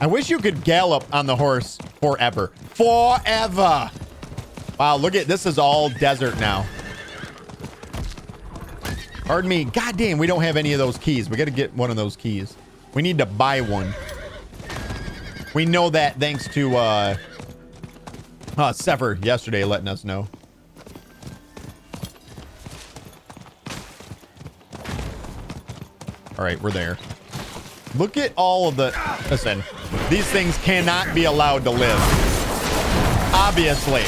I wish you could gallop on the horse forever. Forever. Wow, look at this is all desert now. Pardon me. God damn, we don't have any of those keys. We got to get one of those keys. We need to buy one. We know that thanks to Sever yesterday letting us know. All right, we're there. Look at all of the... Listen, these things cannot be allowed to live. Obviously.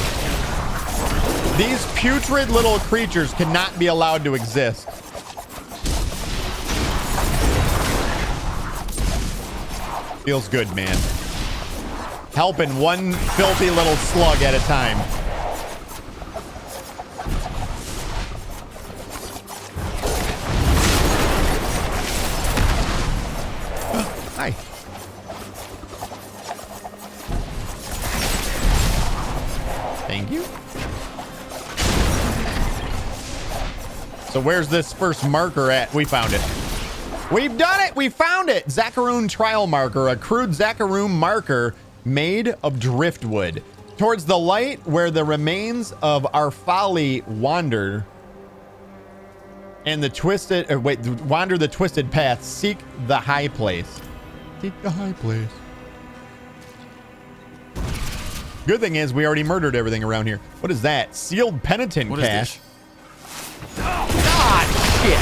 These putrid little creatures cannot be allowed to exist. Feels good, man. Helping one filthy little slug at a time. Hi. Thank you. So where's this first marker at? We found it. We've done it. We found it. Zakaroon trial marker, a crude Zakaroon marker made of driftwood. Towards the light where the remains of our folly wander and the twisted, wander the twisted path, seek the high place. Seek the high place. Good thing is we already murdered everything around here. What is that? Sealed penitent cache. God, shit.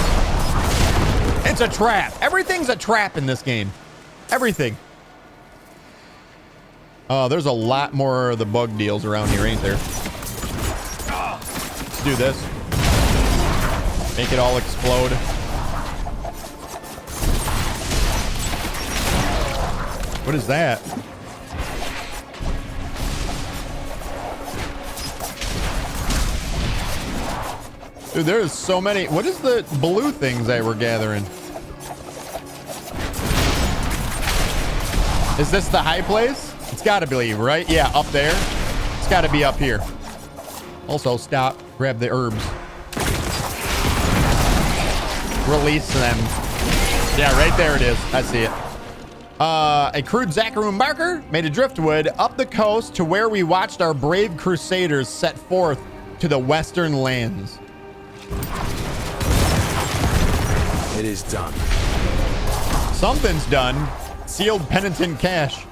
It's a trap. Everything's a trap in this game. Everything. Oh, there's a lot more of the bug deals around here, ain't there? Let's do this. Make it all explode. What is that? Dude, there's so many. What is the blue things that we're gathering? Is this the high place? It's got to be, right? Yeah, up there. It's got to be up here. Also, stop. Grab the herbs. Release them. Yeah, right there it is. I see it. A crude Zakaroon marker made of driftwood up the coast to where we watched our brave crusaders set forth to the western lands. It is done. Something's done. Sealed penitent cache.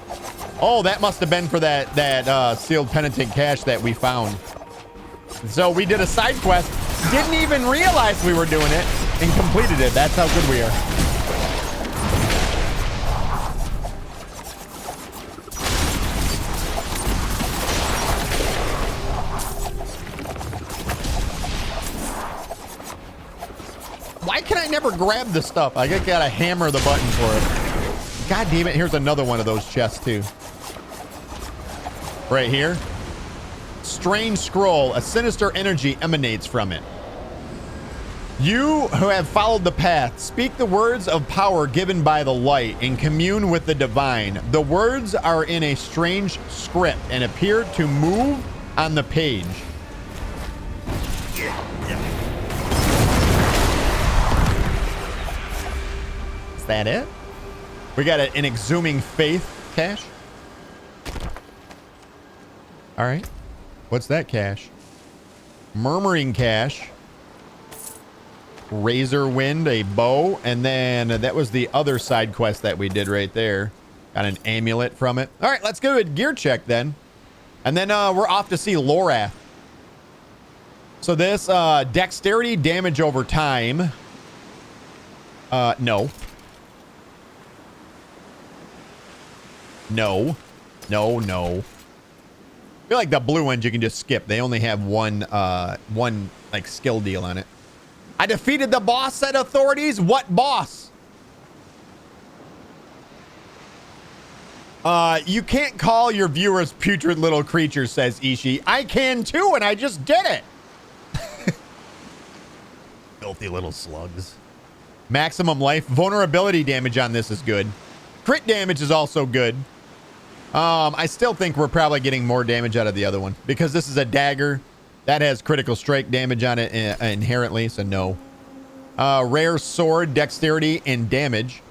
Oh, that must have been for that sealed penitent cache that we found. So we did a side quest, didn't even realize we were doing it, and completed it. That's how good we are. Why can I never grab the stuff? I gotta hammer the button for it. God damn it, here's another one of those chests too. Right here. Strange scroll, a sinister energy emanates from it. You who have followed the path, speak the words of power given by the light and commune with the divine. The words are in a strange script and appear to move on the page. Is that it? We got an exhuming faith cache. All right. What's that cache? Murmuring cache. Razor wind, a bow, and then that was the other side quest that we did right there. Got an amulet from it. All right, let's go to a gear check then. And then we're off to see Lorath. So this dexterity damage over time. No. No. No, no. I feel like the blue ones you can just skip. They only have one like skill deal on it. I defeated the boss, said authorities. What boss? You can't call your viewers putrid little creatures, says Ishii. I can too, and I just did it. Filthy little slugs. Maximum life. Vulnerability damage on this is good. Crit damage is also good. I still think we're probably getting more damage out of the other one because this is a dagger that has critical strike damage on it inherently. So no. Rare sword, dexterity, and damage.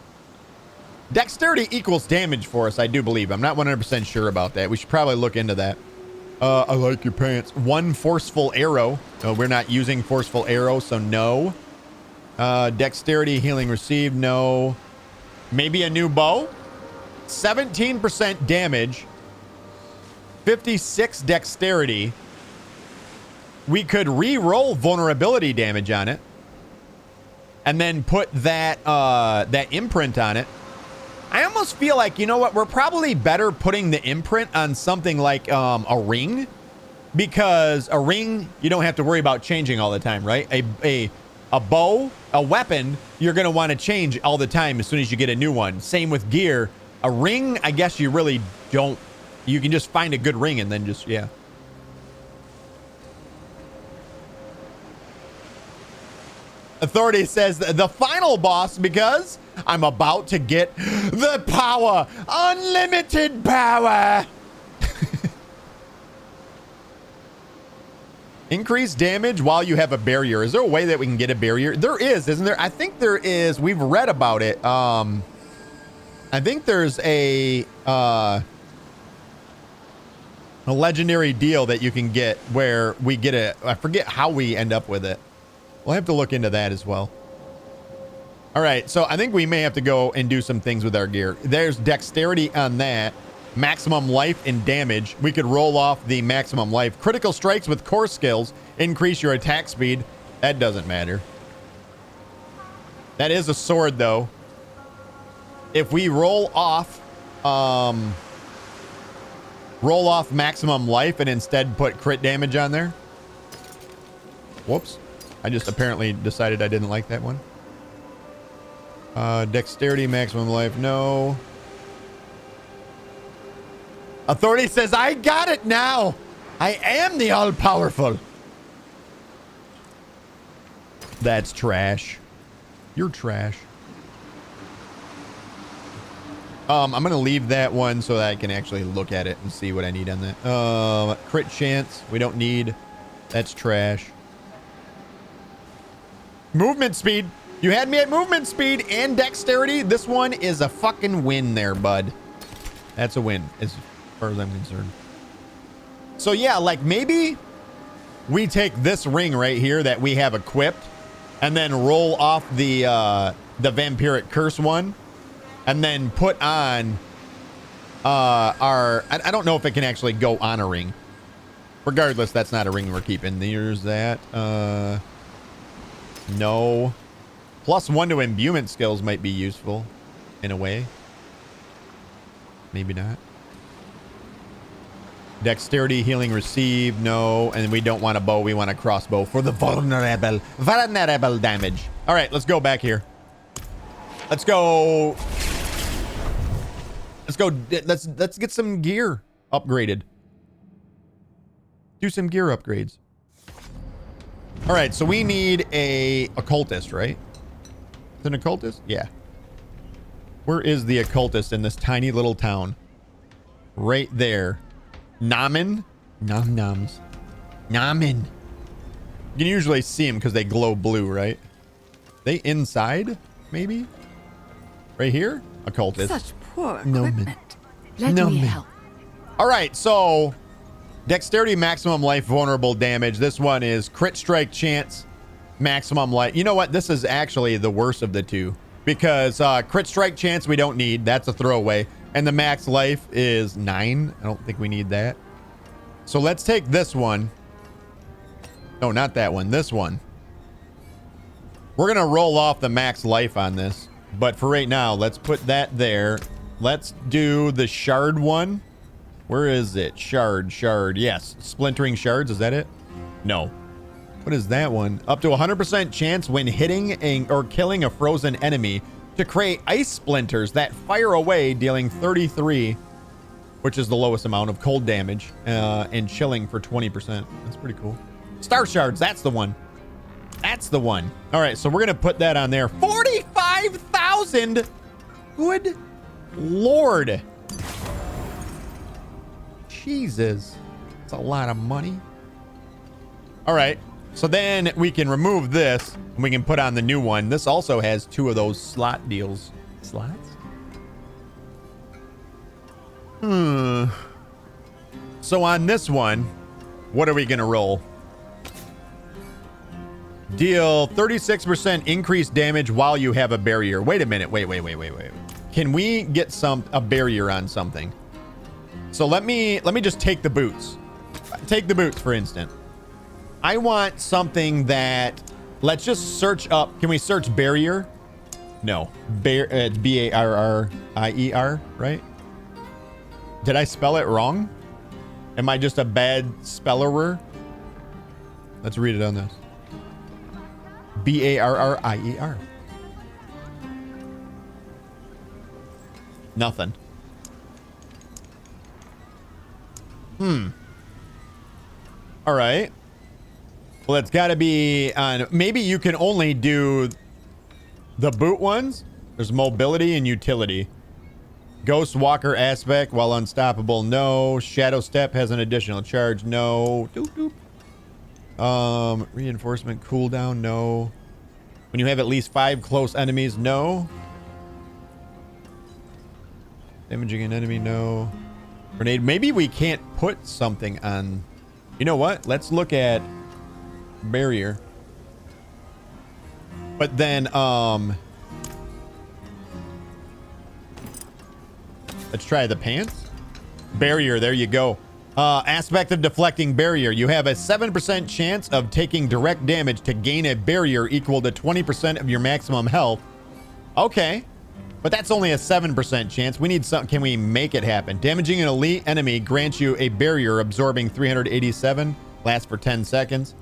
Dexterity equals damage for us, I do believe. I'm not 100% sure about that. We should probably look into that. I like your pants. 1 forceful arrow. We're not using forceful arrow, so no. Dexterity healing received, no. Maybe a new bow? 17% damage. 56 dexterity. We could re-roll vulnerability damage on it. And then put that that imprint on it. I almost feel like, you know what? We're probably better putting the imprint on something like a ring. Because a ring, you don't have to worry about changing all the time, right? A bow, a weapon, you're going to want to change all the time as soon as you get a new one. Same with gear. A ring, I guess you really don't. You can just find a good ring and then just, yeah. Authority says the final boss because I'm about to get the power. Unlimited power. Increase damage while you have a barrier. Is there a way that we can get a barrier? There is, isn't there? I think there is. We've read about it. I think there's a legendary deal that you can get where we get a, I forget how we end up with it. We'll have to look into that as well. All right, so I think we may have to go and do some things with our gear. There's dexterity on that. Maximum life and damage. We could roll off the maximum life. Critical strikes with core skills increase your attack speed. That doesn't matter. That is a sword, though. If we roll off maximum life and instead put crit damage on there. Whoops. I just apparently decided I didn't like that one. Dexterity, maximum life, no. Authority says, I got it now. I am the all-powerful. That's trash. You're trash. I'm going to leave that one so that I can actually look at it and see what I need on that. Crit chance, we don't need. That's trash. Movement speed. You had me at movement speed and dexterity. This one is a fucking win there, bud. That's a win as far as I'm concerned. So yeah, like maybe we take this ring right here that we have equipped and then roll off the vampiric curse one and then put on our, I don't know if it can actually go on a ring. Regardless, that's not a ring we're keeping. There's that. No. +1 to imbuement skills might be useful in a way. Maybe not. Dexterity healing received. No. And we don't want a bow. We want a crossbow for the vulnerable damage. All right, let's go back here. Let's go. Let's get some gear upgraded. Do some gear upgrades. All right, so we need a occultist, right? Is it an occultist? Yeah. Where is the occultist in this tiny little town? Right there. Namen? Nom-noms. Namen. You can usually see them because they glow blue, right? They inside, maybe? Right here? Occultist. Such poor equipment. Let No, me man. help. All right, so dexterity, maximum life, vulnerable damage. This one is crit strike chance, maximum life. You know what? This is actually the worst of the two because crit strike chance we don't need. That's a throwaway. And the max life is 9. I don't think we need that. So let's take this one. No, not that one. This one. We're going to roll off the max life on this. But for right now, let's put that there. Let's do the shard one. Where is it? Shard. Yes. Splintering shards. Is that it? No. What is that one? Up to 100% chance when hitting or killing a frozen enemy to create ice splinters that fire away, dealing 33, which is the lowest amount of cold damage, and chilling for 20%. That's pretty cool. Star shards. That's the one. That's the one. All right. So we're going to put that on there. 45,000. Good Lord. Jesus. That's a lot of money. All right. So then we can remove this and we can put on the new one. This also has 2 of those slot deals. Slots? So on this one, what are we going to roll? Deal 36% increased damage while you have a barrier. Wait a minute. Wait. Can we get a barrier on something? So let me just take the boots. Take the boots, for instance. I want something that, let's just search up. Can we search barrier? No. It's B-A-R-R-I-E-R, right? Did I spell it wrong? Am I just a bad spellerer? Let's read it on this. B-A-R-R-I-E-R. Nothing. All right. Well, it's got to be on. Maybe you can only do the boot ones. There's mobility and utility. Ghost Walker aspect while unstoppable. No. Shadow Step has an additional charge. No. Doop, doop. Reinforcement cooldown. No. When you have at least 5 close enemies. No. Damaging an enemy. No. Grenade. Maybe we can't put something on. You know what? Let's look at barrier. But then, let's try the pants. Barrier, there you go. Aspect of deflecting barrier. You have a 7% chance of taking direct damage to gain a barrier equal to 20% of your maximum health. Okay. But that's only a 7% chance. We need something. Can we make it happen? Damaging an elite enemy grants you a barrier absorbing 387. Lasts for 10 seconds.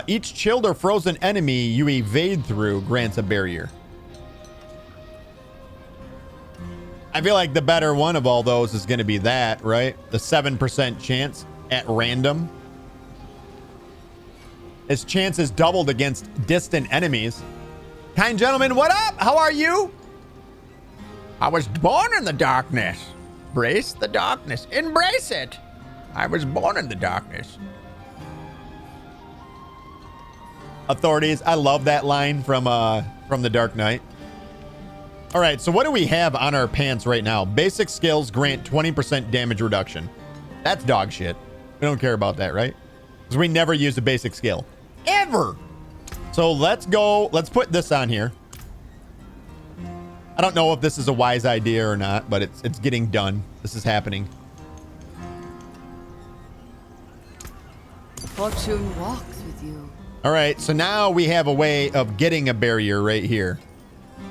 Each chilled or frozen enemy you evade through grants a barrier. I feel like the better one of all those is going to be that, right? The 7% chance at random. Its chance is doubled against distant enemies. Kind gentlemen, what up? How are you? I was born in the darkness. Brace the darkness. Embrace it. I was born in the darkness. Authorities. I love that line from The Dark Knight. All right, so what do we have on our pants right now? Basic skills grant 20% damage reduction. That's dog shit. We don't care about that, right? Because we never use a basic skill. Ever! So let's go. Let's put this on here. I don't know if this is a wise idea or not, but it's getting done. This is happening. Fortune walks with you. All right, so now we have a way of getting a barrier right here.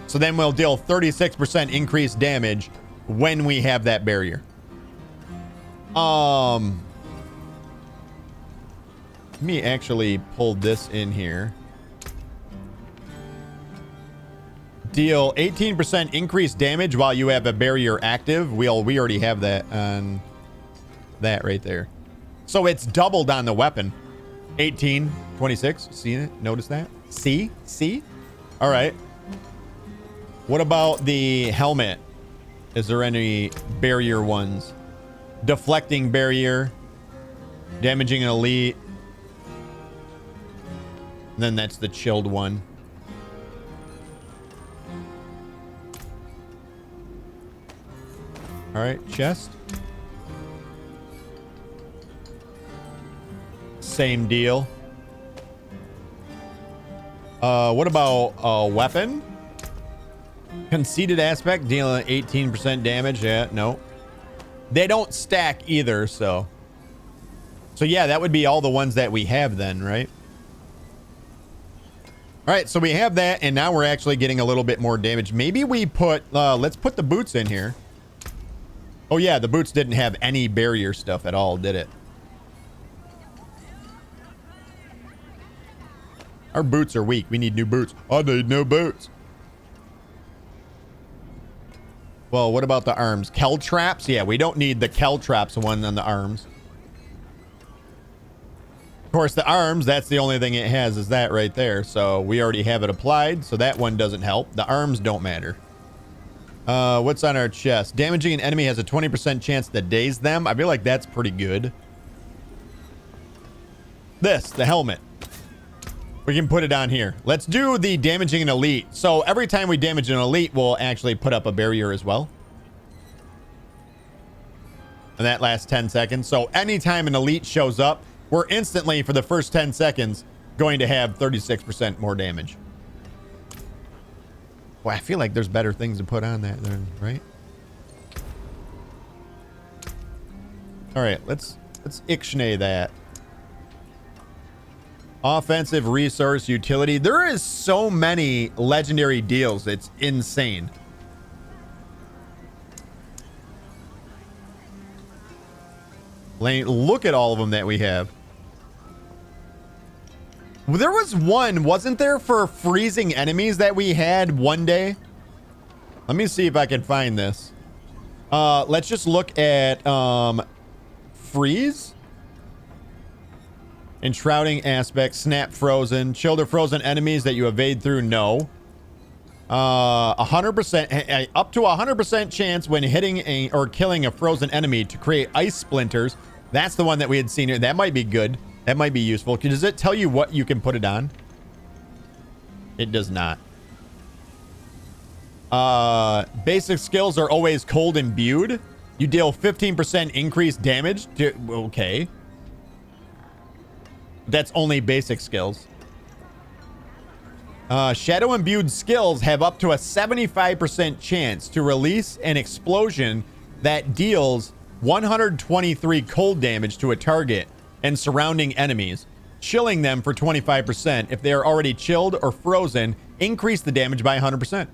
So then we'll deal 36% increased damage when we have that barrier. Let me actually pull this in here. Deal 18% increased damage while you have a barrier active. We already have that on that right there. So it's doubled on the weapon. 18, 26. See it? Notice that? See? All right. What about the helmet? Is there any barrier ones? Deflecting barrier. Damaging an elite. And then that's the chilled one. All right, chest. Same deal. What about a weapon? Conceited aspect, dealing 18% damage. Yeah, no. They don't stack either, so. So yeah, that would be all the ones that we have then, right? All right, so we have that, and now we're actually getting a little bit more damage. Maybe we put, let's put the boots in here. Oh yeah, the boots didn't have any barrier stuff at all, did it? Our boots are weak. We need new boots. I need new boots. Well, what about the arms? Caltraps? Yeah, we don't need the Caltraps one on the arms. Of course, the arms, that's the only thing it has is that right there. So we already have it applied, so that one doesn't help. The arms don't matter. What's on our chest? Damaging an enemy has a 20% chance to daze them. I feel like that's pretty good. This, the helmet. We can put it on here. Let's do the damaging an elite. So every time we damage an elite, we'll actually put up a barrier as well. And that lasts 10 seconds. So anytime an elite shows up, we're instantly, for the first 10 seconds, going to have 36% more damage. Well, I feel like there's better things to put on that, right? All right, let's ixnay that. Offensive resource utility. There is so many legendary deals. It's insane. Look at all of them that we have. There was one, wasn't there, for freezing enemies that we had one day? Let me see if I can find this. Let's just look at freeze. Enshrouding aspect, snap frozen, chilled or frozen enemies that you evade through, no. 100%, up to 100% chance when hitting or killing a frozen enemy to create ice splinters. That's the one that we had seen here. That might be good. That might be useful. Does it tell you what you can put it on? It does not. Basic skills are always cold imbued. You deal 15% increased damage to, okay. That's only basic skills. Shadow imbued skills have up to a 75% chance to release an explosion that deals 123 cold damage to a target and surrounding enemies, chilling them for 25%. If they are already chilled or frozen, increase the damage by 100%.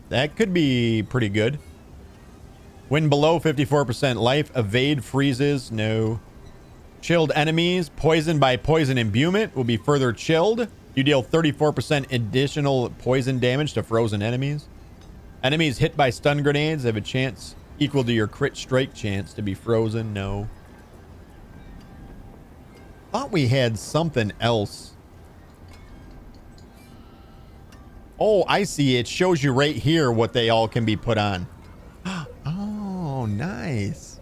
That could be pretty good. When below 54% life, evade freezes, no. Chilled enemies, poisoned by poison imbuement, will be further chilled. You deal 34% additional poison damage to frozen enemies. Enemies hit by stun grenades have a chance equal to your crit strike chance to be frozen, no. Thought we had something else. Oh, I see. It shows you right here what they all can be put on. Oh, nice.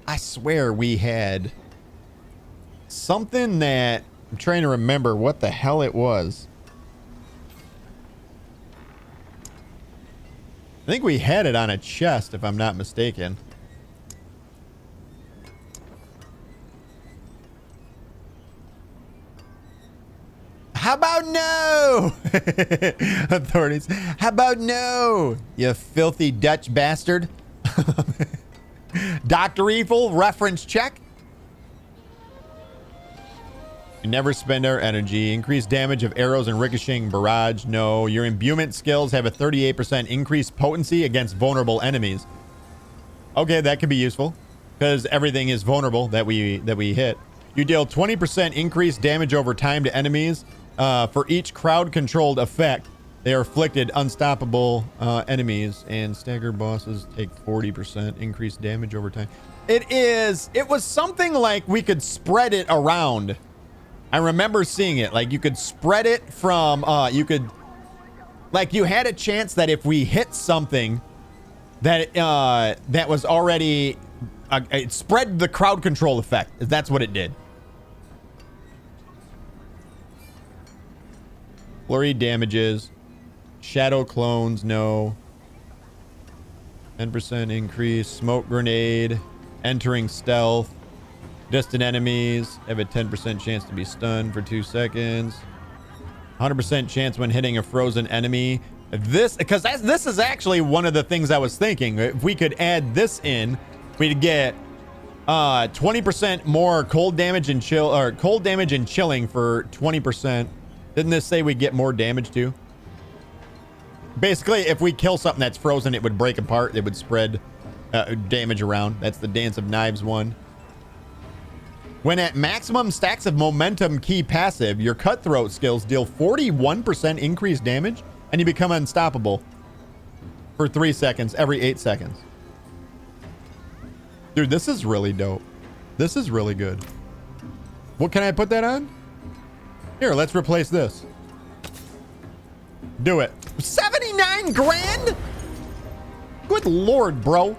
I swear we had something that I'm trying to remember what the hell it was. I think we had it on a chest, if I'm not mistaken. How about no? Authorities. How about no? You filthy Dutch bastard. Dr. Evil, reference check. You never spend our energy. Increased damage of arrows and ricocheting barrage. No. Your imbuement skills have a 38% increased potency against vulnerable enemies. Okay, that could be useful because everything is vulnerable that we hit. You deal 20% increased damage over time to enemies. For each crowd-controlled effect, they are afflicted unstoppable enemies, and stagger bosses take 40% increased damage over time. It was something like we could spread it around. I remember seeing it. Like you could spread it from, you had a chance that if we hit something that that was already, it spread the crowd control effect. That's what it did. Flurry damages. Shadow clones, no. 10% increase. Smoke grenade. Entering stealth. Distant enemies have a 10% chance to be stunned for 2 seconds. 100% chance when hitting a frozen enemy. This is actually one of the things I was thinking. If we could add this in, we'd get 20% more cold damage and chill, or cold damage and chilling for 20%. Didn't this say we get more damage too? Basically, if we kill something that's frozen, it would break apart. It would spread damage around. That's the Dance of Knives one. When at maximum stacks of momentum key passive, your cutthroat skills deal 41% increased damage, and you become unstoppable for 3 seconds every 8 seconds. Dude, this is really dope. This is really good. What can I put that on? Here, let's replace this. Do it. 79 grand? Good Lord, bro.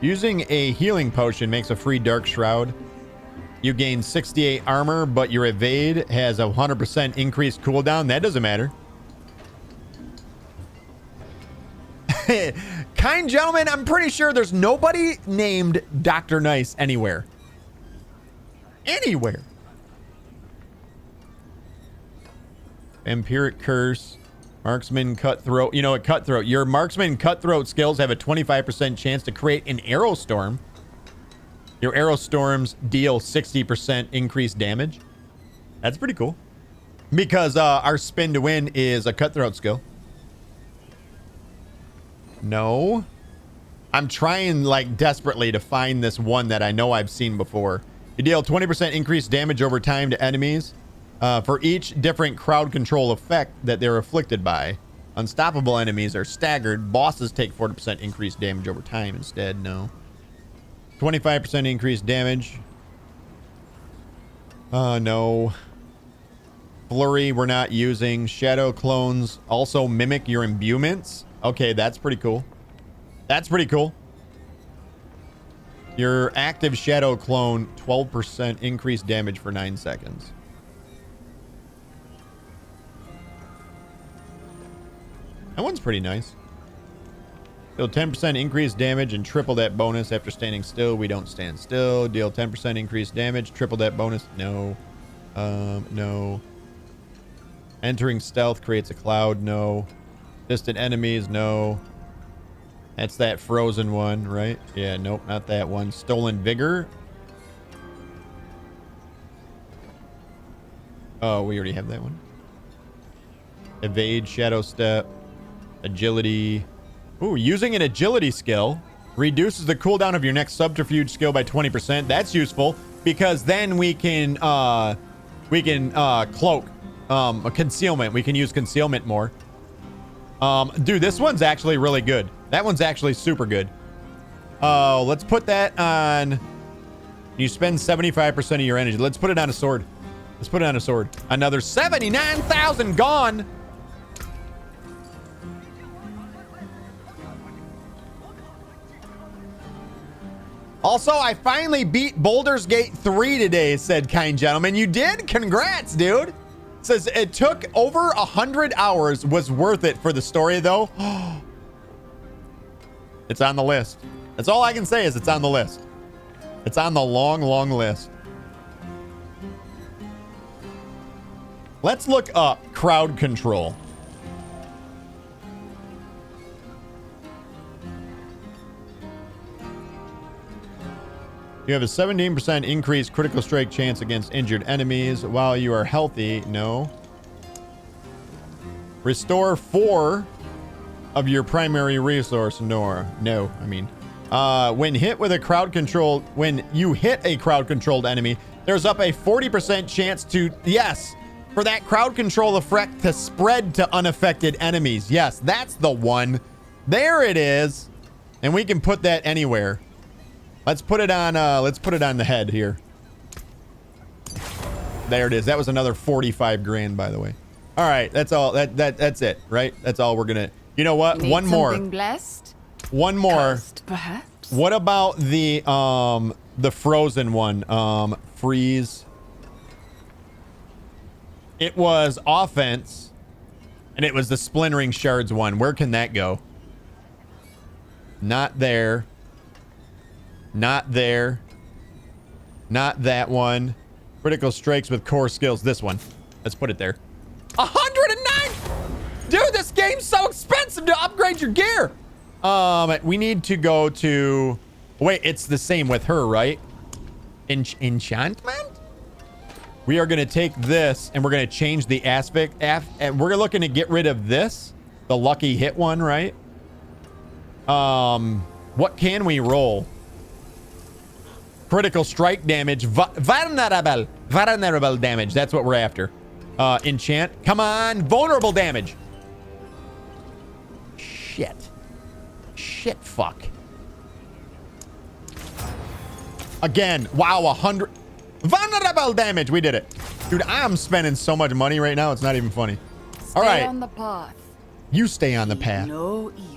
Using a healing potion makes a free dark shroud. You gain 68 armor, but your evade has a 100% increased cooldown. That doesn't matter. Kind gentlemen, I'm pretty sure there's nobody named Dr. Nice anywhere. Anywhere. Vampiric Curse. Marksman Cutthroat. You know what, Cutthroat? Your Marksman Cutthroat skills have a 25% chance to create an Arrow Storm. Your Arrow Storms deal 60% increased damage. That's pretty cool. Because our spin to win is a Cutthroat skill. No. I'm trying like desperately to find this one that I know I've seen before. You deal 20% increased damage over time to enemies for each different crowd control effect that they're afflicted by. Unstoppable enemies are staggered. Bosses take 40% increased damage over time instead. No. 25% increased damage. No. Flurry we're not using. Shadow clones also mimic your imbuements. Okay, that's pretty cool. That's pretty cool. Your active shadow clone, 12% increased damage for 9 seconds. That one's pretty nice. Deal 10% increased damage and triple that bonus after standing still. We don't stand still. Deal 10% increased damage, triple that bonus. No. No. Entering stealth creates a cloud. No. Distant enemies. No. That's that frozen one, right? Yeah, nope, not that one. Stolen vigor. Oh, we already have that one. Evade, shadow step, agility. Ooh, using an agility skill reduces the cooldown of your next subterfuge skill by 20%. That's useful because then we can cloak, concealment. We can use concealment more. Dude, this one's actually really good. That one's actually super good. Let's put that on. You spend 75% of your energy. Let's put it on a sword. Let's put it on a sword. Another 79,000 gone. Also, I finally beat Baldur's Gate 3 today, said kind gentleman. You did? Congrats, dude. Says it took over 100 hours. Was worth it for the story, though. It's on the list. That's all I can say is it's on the list. It's on the long, long list. Let's look up crowd control. You have a 17% increased critical strike chance against injured enemies while you are healthy. No. Restore 4 of your primary resource. No, I mean, when you hit a crowd controlled enemy, there's up a 40% chance to, yes, for that crowd control effect to spread to unaffected enemies. Yes, that's the one. There it is. And we can put that anywhere. Let's put it on the head here. There it is. That was another 45 grand, by the way. All right, that's all. That's it, right? That's all we're gonna. You know what? Need One more. something blessed? One more. Cursed, perhaps? What about the frozen one? Freeze. It was offense, and it was the splintering shards one. Where can that go? Not there. Not there. Not that one. Critical strikes with core skills. This one. Let's put it there. 109! Dude, this game's so expensive to upgrade your gear. We need to go to... Wait, it's the same with her, right? Enchantment? We are going to take this and we're going to change the aspect. And we're looking to get rid of this. The lucky hit one, right? What can we roll? Critical strike damage. Vulnerable damage. That's what we're after. Enchant. Come on. Vulnerable damage. Shit. Shit, fuck. Again. Wow, 100. Vulnerable damage. We did it. Dude, I'm spending so much money right now. It's not even funny. All right. Stay on the path. You stay on the path. No evil.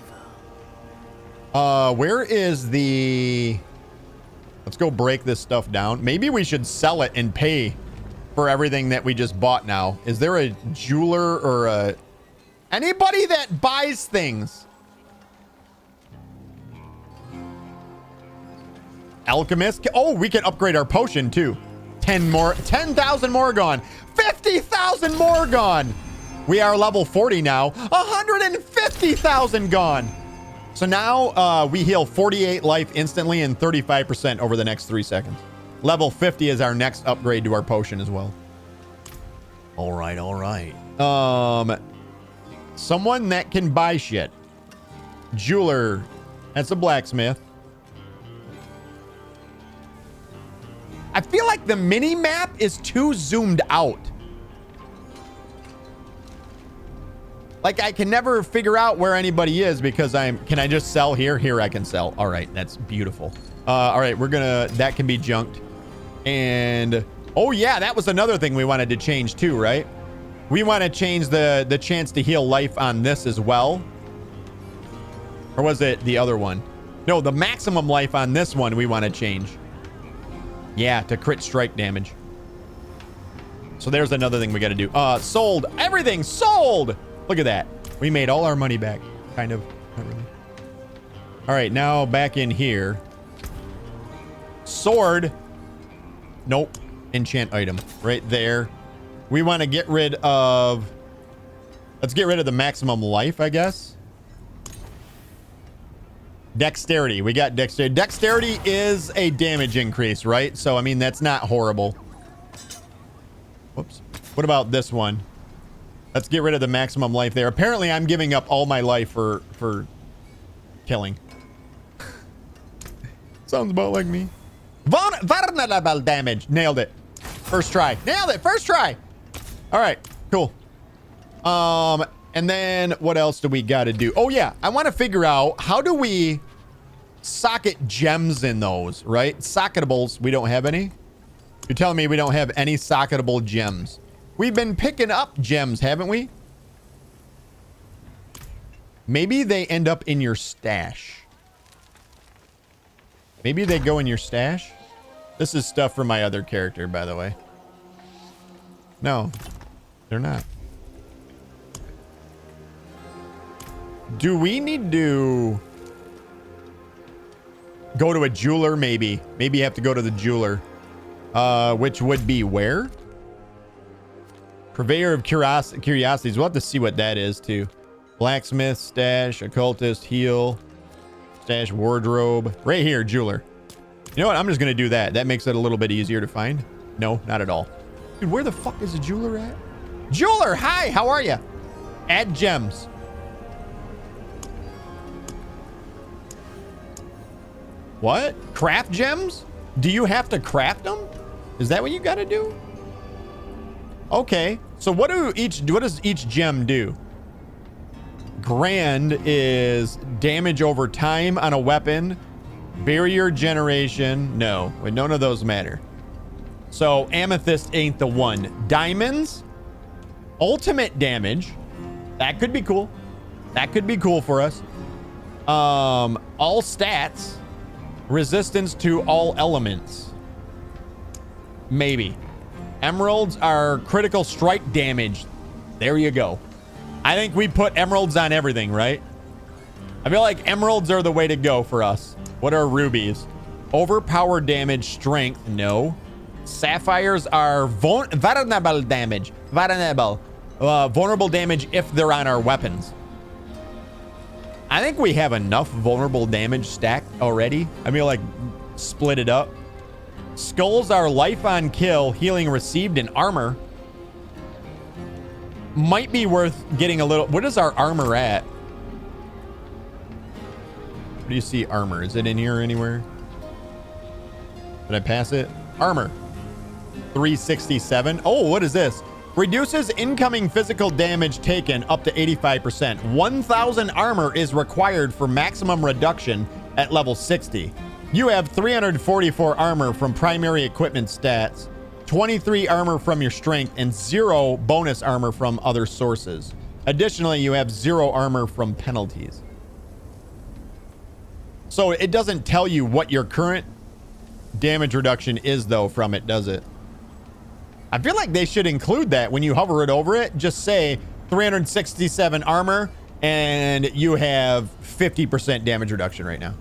Where is the... Let's go break this stuff down. Maybe we should sell it and pay for everything that we just bought now. Is there a jeweler or anybody that buys things? Alchemist. Oh, we can upgrade our potion too. 10,000 more gone. 50,000 more gone. We are level 40 now. 150,000 gone. So now we heal 48 life instantly and 35% over the next 3 seconds. Level 50 is our next upgrade to our potion as well. All right, all right. Someone that can buy shit. Jeweler. That's a blacksmith. I feel like the mini map is too zoomed out. Like I can never figure out where anybody is because can I just sell here? Here I can sell. All right, that's beautiful. All right, that can be junked. And oh yeah, that was another thing we wanted to change too, right? We want to change the chance to heal life on this as well. Or was it the other one? No, the maximum life on this one we want to change. Yeah, to crit strike damage. So there's another thing we got to do. Sold. Everything sold. Look at that. We made all our money back. Kind of. Not really. All right, now back in here. Sword. Nope. Enchant item. Right there. We want to get rid of... Let's get rid of the maximum life, I guess. Dexterity. We got dexterity. Dexterity is a damage increase, right? So, I mean, that's not horrible. Whoops. What about this one? Let's get rid of the maximum life there. Apparently, I'm giving up all my life for killing. Sounds about like me. Vulnerable damage. Nailed it. First try. Nailed it. First try. All right. Cool. And then what else do we got to do? Oh, yeah. I want to figure out how do we socket gems in those, right? Socketables. We don't have any. You're telling me we don't have any socketable gems. We've been picking up gems, haven't we? Maybe they end up in your stash. Maybe they go in your stash. This is stuff for my other character, by the way. No, they're not. Do we need to go to a jeweler? Maybe you have to go to the jeweler, which would be where? Purveyor of curiosities. We'll have to see what that is too. Blacksmith, stash, occultist, heal, stash, wardrobe. Right here, jeweler. You know what? I'm just gonna do that. That makes it a little bit easier to find. No, not at all. Dude, where the fuck is the jeweler at? Jeweler, hi, how are you? Add gems. What? Craft gems? Do you have to craft them? Is that what you got to do? Okay. So what does each gem do? Grand is damage over time on a weapon. Barrier generation. No, none of those matter. So amethyst ain't the one. Diamonds. Ultimate damage. That could be cool. That could be cool for us. All stats. Resistance to all elements. Maybe. Emeralds are critical strike damage. There you go. I think we put emeralds on everything, right? I feel like emeralds are the way to go for us. What are rubies? Overpowered damage, strength, no. Sapphires are vulnerable damage. Vulnerable damage if they're on our weapons. I think we have enough vulnerable damage stacked already. I mean, like, split it up. Skulls are life on kill, healing received in armor. Might be worth getting a little... What is our armor at? Where do you see armor? Is it in here anywhere? Did I pass it? Armor. 367. Oh, what is this? Reduces incoming physical damage taken up to 85%. 1,000 armor is required for maximum reduction at level 60. You have 344 armor from primary equipment stats, 23 armor from your strength, and 0 bonus armor from other sources. Additionally, you have 0 armor from penalties. So it doesn't tell you what your current damage reduction is, though, from it, does it? I feel like they should include that when you hover it over it. Just say 367 armor, and you have 50% damage reduction right now.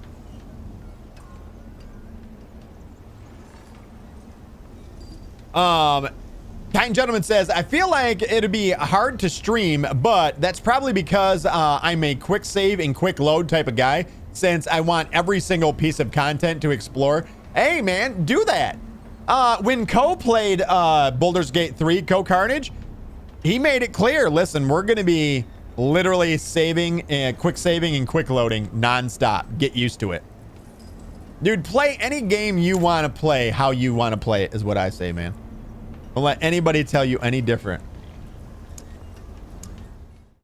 Kind Gentleman says, I feel like it'd be hard to stream, but that's probably because I'm a quick save and quick load type of guy, since I want every single piece of content to explore. Hey, man, do that. When Co played Baldur's Gate 3, Co Carnage, he made it clear, listen, we're going to be literally saving and quick loading nonstop. Get used to it. Dude, play any game you want to play how you want to play it is what I say, man. Don't let anybody tell you any different.